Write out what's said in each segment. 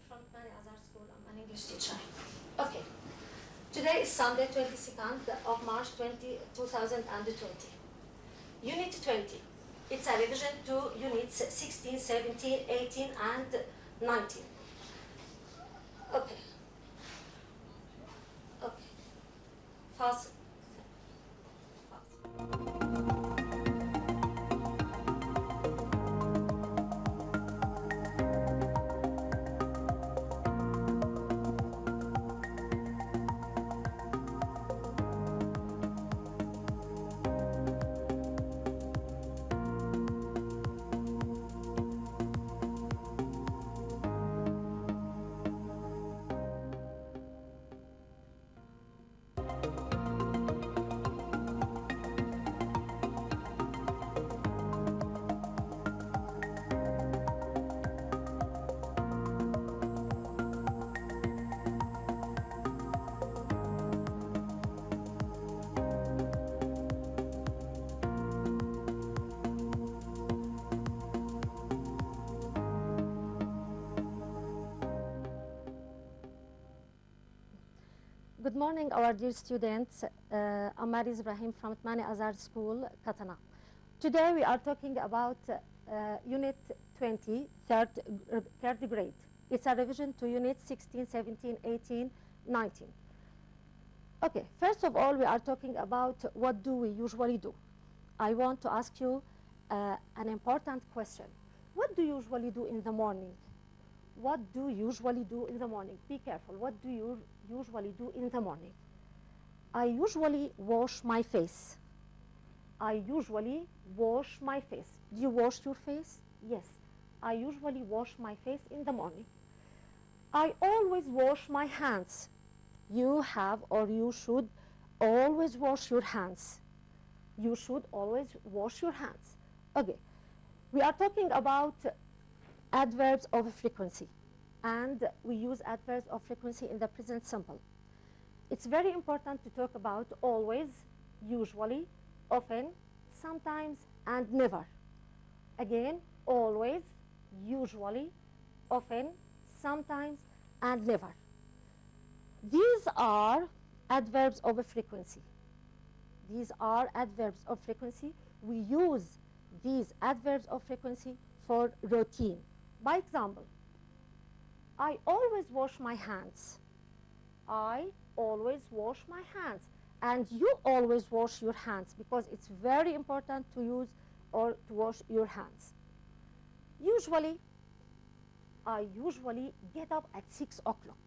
from Many Other School. I'm an English teacher. Okay. Today is Sunday, 22nd of March 2020. Unit 20. It's a revision to units 16, 17, 18, and 19. Okay. Okay. Fast. Good morning, our dear students. I'm Maris Ibrahim from Many Other School, Katana. Today we are talking about Unit 20, third grade. It's a revision to Units 16, 17, 18, 19. Okay, first of all, we are talking about what do we usually do. I want to ask you an important question. What do you usually do in the morning? What do you usually do in the morning? Be careful. What do you usually do in the morning? I usually wash my face. I usually wash my face. Do you wash your face? Yes. I usually wash my face in the morning. I always wash my hands. You have or you should always wash your hands. You should always wash your hands. Okay. We are talking about adverbs of frequency, and we use adverbs of frequency in the present simple. It's very important to talk about always, usually, often, sometimes, and never. Again, always, usually, often, sometimes, and never. These are adverbs of frequency. These are adverbs of frequency. We use these adverbs of frequency for routine. By example, I always wash my hands. I always wash my hands. And you always wash your hands, because it's very important to use or to wash your hands. Usually, I usually get up at 6 o'clock.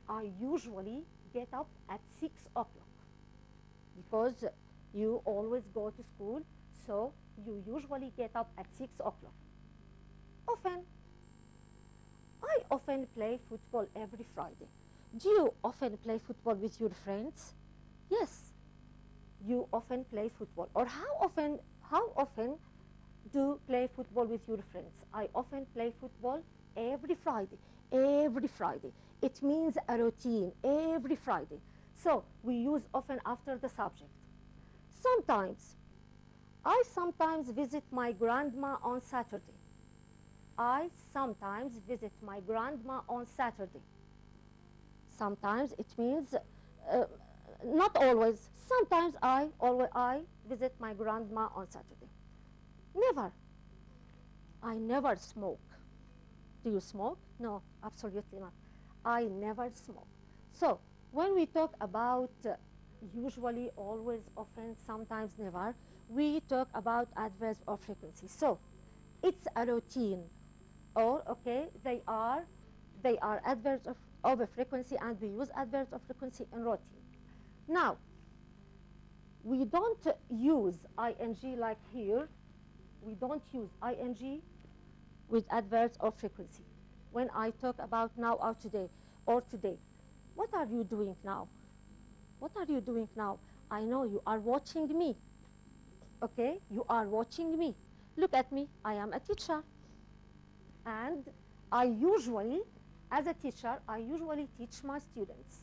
I usually get up at 6 o'clock, because you always go to school, so you usually get up at 6 o'clock. Often. I often play football every Friday. Do you often play football with your friends? Yes. You often play football. Or how often do you play football with your friends? I often play football every Friday. Every Friday. It means a routine, every Friday. So we use often after the subject. Sometimes. I sometimes visit my grandma on Saturday. I sometimes visit my grandma on Saturday. Sometimes it means, not always. Sometimes I visit my grandma on Saturday. Never. I never smoke. Do you smoke? No, absolutely not. I never smoke. So when we talk about usually, always, often, sometimes, never, we talk about adverbs of frequency. So it's a routine. Or, okay, they are adverbs of a frequency, and we use adverbs of frequency in routine. Now, we don't use ing like here. We don't use ing with adverbs of frequency. When I talk about now or today, what are you doing now? What are you doing now? I know you are watching me. Okay, you are watching me. Look at me, I am a teacher. And I usually, as a teacher, I usually teach my students.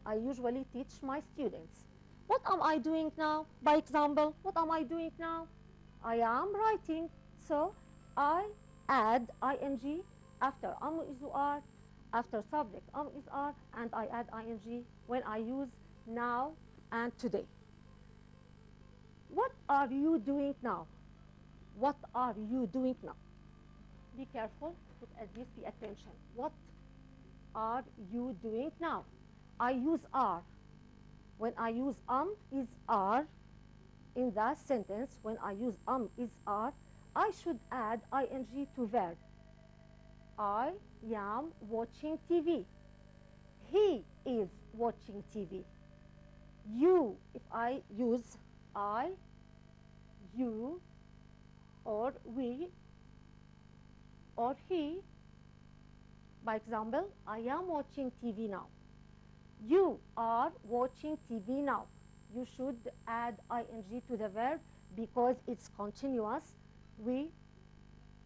I usually teach my students. What am I doing now? By example, what am I doing now? I am writing. So I add ing After is are, after subject is are, and I add ing when I use now and today. What are you doing now? What are you doing now? Be careful, look at this, pay attention. What are you doing now? I use are. When I use is are in the sentence, when I use is are, I should add ing to verb. I am watching TV. He is watching TV. You, if I use I, you, or we, or he. By example, I am watching TV now. You are watching TV now. You should add ing to the verb because it's continuous. We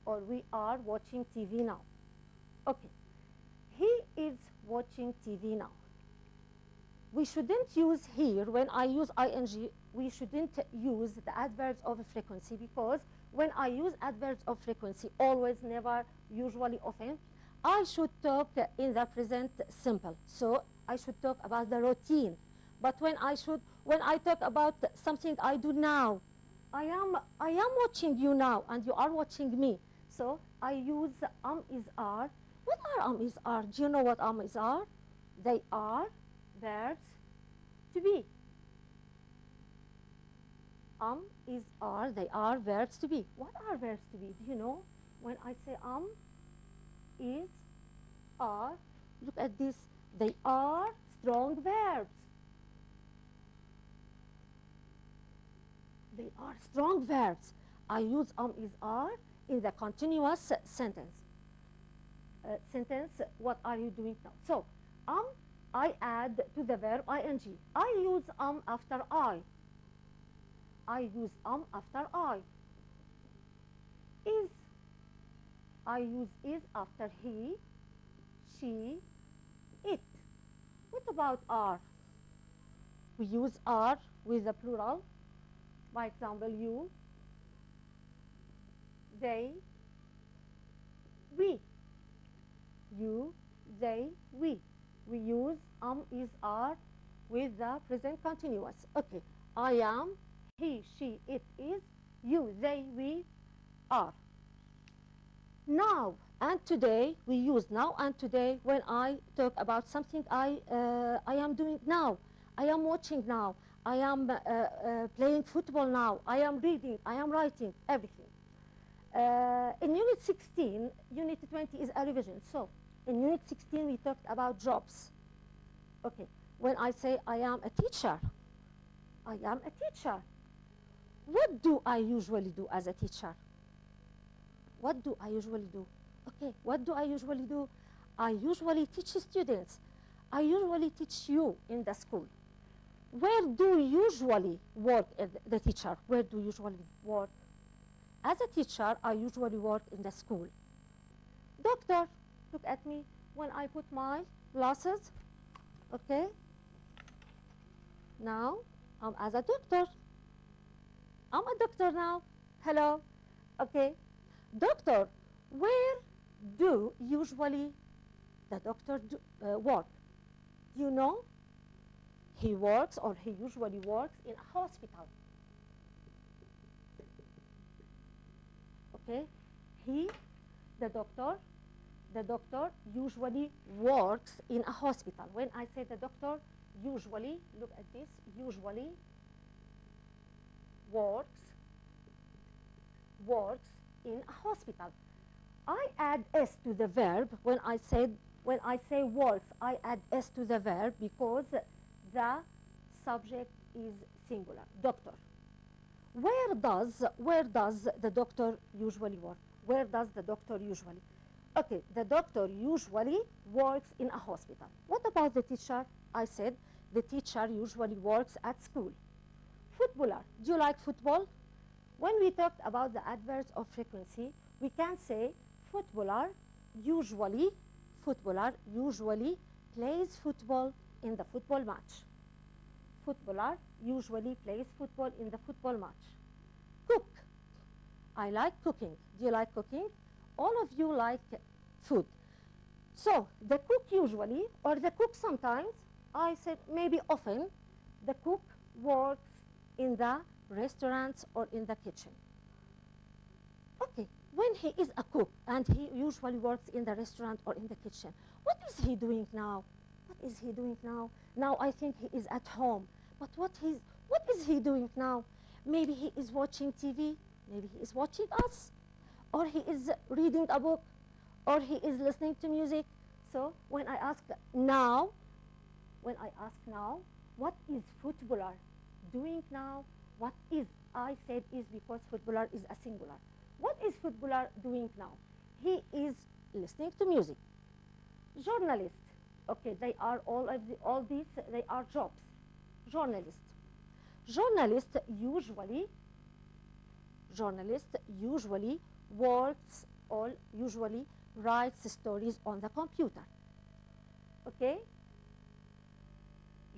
are watching TV now. Okay. He is watching TV now. We shouldn't use here, when I use ing, we shouldn't use the adverbs of frequency, because when I use adverbs of frequency, always, never, usually, often, I should talk in the present simple. So I should talk about the routine. But when I talk about something I do now, I am watching you now, and you are watching me. So I use is are. What are is are? Do you know what is are? They are verbs to be. Is are, they are verbs to be. What are verbs to be? Do you know? When I say is, are, look at this, they are strong verbs. They are strong verbs. I use is are in the continuous sentence. What are you doing now? So, I add to the verb ing. I use after I. I use after I. Is. I use is after he, she, it. What about are? We use are with the plural. By example, you, they, we. You, they, we. We use is are with the present continuous. Okay. I am, he, she, it is, you, they, we, are. Now and today, we use now and today when I talk about something I am doing now. I am watching now. I am playing football now. I am reading. I am writing, everything. In Unit 16, Unit 20 is a revision. So in Unit 16, we talked about jobs. Okay. When I say I am a teacher, I am a teacher. What do I usually do as a teacher? What do I usually do? Okay, what do I usually do? I usually teach students. I usually teach you in the school. Where do you usually work as the teacher? Where do you usually work? As a teacher, I usually work in the school. Doctor, look at me when I put my glasses. Okay. Now, I'm as a doctor. I'm a doctor now. Hello. Okay. Doctor, where do usually the doctor work? Do you know? He works, or he usually works, in a hospital. Okay? The doctor usually works in a hospital. When I say the doctor usually, look at this, usually works in a hospital. I add s to the verb when I say works. I add s to the verb because the subject is singular. Doctor. Where does the doctor usually work? Where does the doctor usually? Okay, the doctor usually works in a hospital. What about the teacher? I said the teacher usually works at school. Footballer. Do you like football? When we talked about the adverbs of frequency, we can say footballer usually plays football in the football match. Footballer usually plays football in the football match. Cook. I like cooking. Do you like cooking? All of you like food. So the cook usually, or the cook sometimes, I said maybe often, the cook works in the restaurants or in the kitchen. Okay, when he is a cook and he usually works in the restaurant or in the kitchen, what is he doing now? What is he doing now? Now I think he is at home, but what is he doing now? Maybe he is watching TV, maybe he is watching us, or he is reading a book, or he is listening to music. So when I ask now, what is footballer doing now? What is, I said is because footballer is a singular. What is footballer doing now? He is listening to music. Journalist, okay, they are all these, they are jobs. Journalist. Journalist usually works or usually writes stories on the computer. Okay?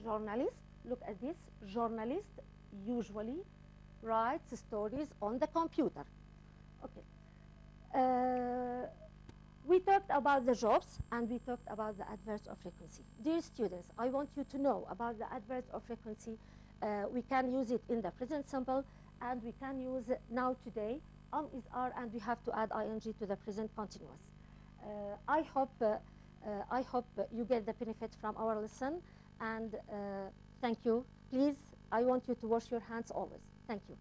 Journalist, look at this. Journalist usually writes stories on the computer. Okay. We talked about the jobs and we talked about the adverbs of frequency. Dear students, I want you to know about the adverbs of frequency. We can use it in the present simple and we can use now today. Is are and we have to add ing to the present continuous. I hope you get the benefit from our lesson and thank you. Please, I want you to wash your hands always. Thank you.